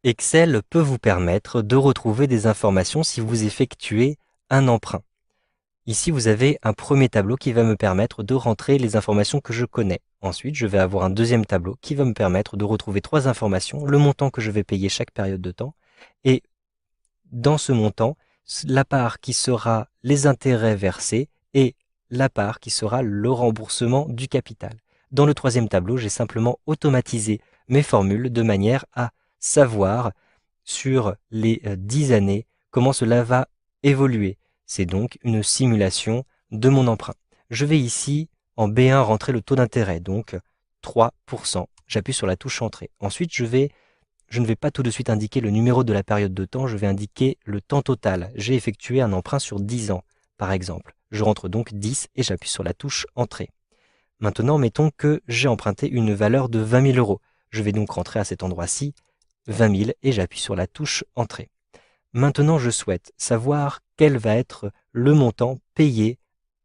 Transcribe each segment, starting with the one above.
Excel peut vous permettre de retrouver des informations si vous effectuez un emprunt. Ici, vous avez un premier tableau qui va me permettre de rentrer les informations que je connais. Ensuite, je vais avoir un deuxième tableau qui va me permettre de retrouver trois informations, le montant que je vais payer chaque période de temps, et dans ce montant, la part qui sera les intérêts versés et la part qui sera le remboursement du capital. Dans le troisième tableau, j'ai simplement automatisé mes formules de manière à savoir sur les 10 années comment cela va évoluer. C'est donc une simulation de mon emprunt. Je vais ici en B1 rentrer le taux d'intérêt, donc 3%. J'appuie sur la touche Entrée. Ensuite, je ne vais pas tout de suite indiquer le numéro de la période de temps, je vais indiquer le temps total. J'ai effectué un emprunt sur 10 ans, par exemple. Je rentre donc 10 et j'appuie sur la touche Entrée. Maintenant, mettons que j'ai emprunté une valeur de 20 000 euros. Je vais donc rentrer à cet endroit-ci 20 000 et j'appuie sur la touche Entrée. Maintenant, je souhaite savoir quel va être le montant payé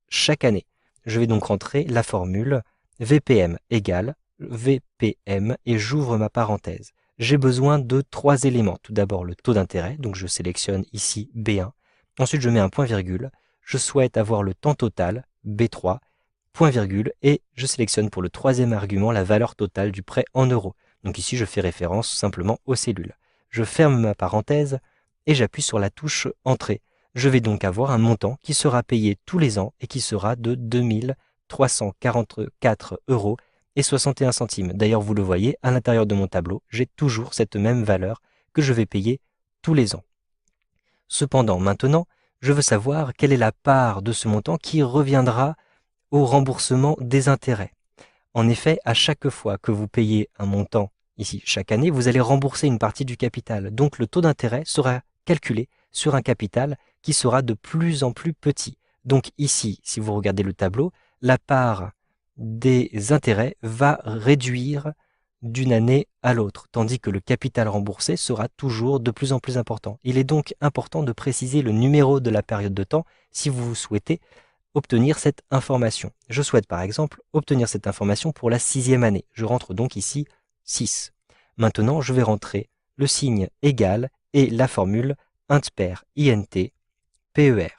chaque année. Je vais donc rentrer la formule VPM égale VPM et j'ouvre ma parenthèse. J'ai besoin de trois éléments. Tout d'abord le taux d'intérêt, donc je sélectionne ici B1. Ensuite, je mets un point virgule. Je souhaite avoir le temps total, B3, point virgule, et je sélectionne pour le troisième argument la valeur totale du prêt en euros. Donc ici, je fais référence simplement aux cellules. Je ferme ma parenthèse et j'appuie sur la touche Entrée. Je vais donc avoir un montant qui sera payé tous les ans et qui sera de 2 344 euros et 61 centimes. D'ailleurs, vous le voyez, à l'intérieur de mon tableau, j'ai toujours cette même valeur que je vais payer tous les ans. Cependant, maintenant, je veux savoir quelle est la part de ce montant qui reviendra au remboursement des intérêts. En effet, à chaque fois que vous payez un montant, ici chaque année, vous allez rembourser une partie du capital. Donc le taux d'intérêt sera calculé sur un capital qui sera de plus en plus petit. Donc ici, si vous regardez le tableau, la part des intérêts va réduire d'une année à l'autre, tandis que le capital remboursé sera toujours de plus en plus important. Il est donc important de préciser le numéro de la période de temps si vous souhaitez obtenir cette information. Je souhaite par exemple obtenir cette information pour la 6e année. Je rentre donc ici 6. Maintenant, je vais rentrer le signe égal et la formule int-pair int PER.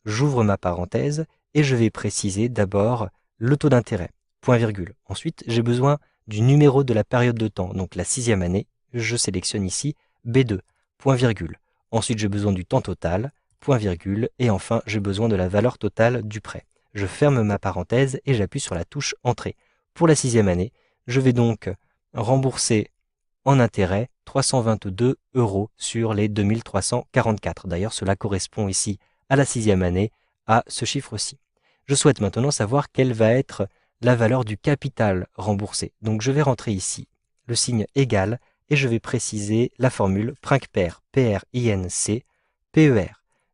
J'ouvre ma parenthèse et je vais préciser d'abord le taux d'intérêt, point virgule. Ensuite, j'ai besoin du numéro de la période de temps, donc la 6e année. Je sélectionne ici B2, point virgule. Ensuite, j'ai besoin du temps total, point virgule, et enfin j'ai besoin de la valeur totale du prêt. Je ferme ma parenthèse et j'appuie sur la touche Entrée. Pour la 6e année, je vais donc rembourser en intérêt 322 euros sur les 2344. D'ailleurs, cela correspond ici à la 6e année, à ce chiffre-ci. Je souhaite maintenant savoir quelle va être la valeur du capital remboursé. Donc je vais rentrer ici le signe égal et je vais préciser la formule PRINC-PER, PRINC, PER.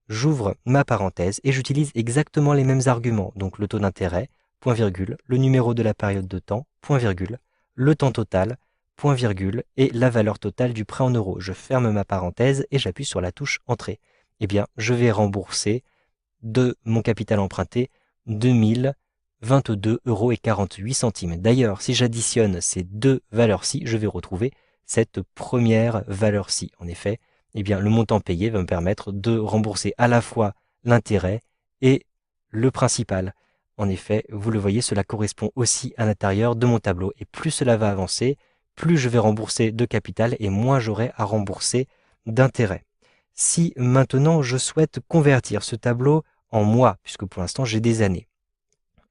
J'ouvre ma parenthèse et j'utilise exactement les mêmes arguments, donc le taux d'intérêt, point virgule, le numéro de la période de temps, point virgule, le temps total, point virgule, et la valeur totale du prêt en euros. Je ferme ma parenthèse et j'appuie sur la touche Entrée. Eh bien, je vais rembourser de mon capital emprunté 2022,48 euros. D'ailleurs, si j'additionne ces deux valeurs-ci, je vais retrouver cette première valeur-ci. En effet, eh bien, le montant payé va me permettre de rembourser à la fois l'intérêt et le principal. En effet, vous le voyez, cela correspond aussi à l'intérieur de mon tableau. Et plus cela va avancer, plus je vais rembourser de capital et moins j'aurai à rembourser d'intérêt. Si maintenant je souhaite convertir ce tableau en mois, puisque pour l'instant j'ai des années,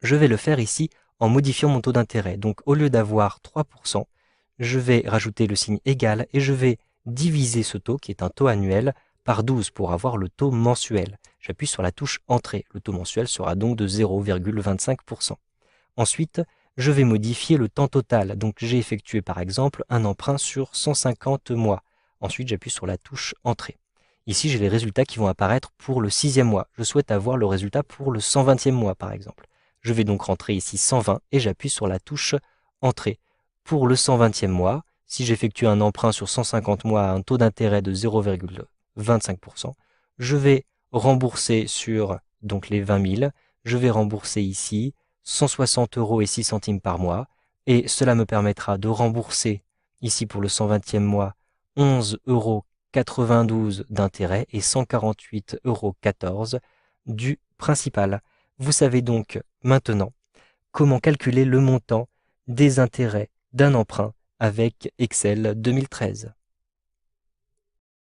je vais le faire ici en modifiant mon taux d'intérêt. Donc au lieu d'avoir 3%, je vais rajouter le signe égal et je vais diviser ce taux, qui est un taux annuel, par 12 pour avoir le taux mensuel. J'appuie sur la touche Entrée. Le taux mensuel sera donc de 0,25%. Ensuite, je vais modifier le temps total. Donc j'ai effectué par exemple un emprunt sur 150 mois. Ensuite, j'appuie sur la touche Entrée. Ici, j'ai les résultats qui vont apparaître pour le 6e mois. Je souhaite avoir le résultat pour le 120e mois, par exemple. Je vais donc rentrer ici 120 et j'appuie sur la touche Entrée. Pour le 120e mois, si j'effectue un emprunt sur 150 mois à un taux d'intérêt de 0,25%, je vais rembourser sur donc les 20 000, je vais rembourser ici 160 euros et 6 centimes par mois et cela me permettra de rembourser ici pour le 120e mois 11,92 € d'intérêt et 148,14 € du principal. Vous savez donc maintenant comment calculer le montant des intérêts d'un emprunt avec Excel 2013.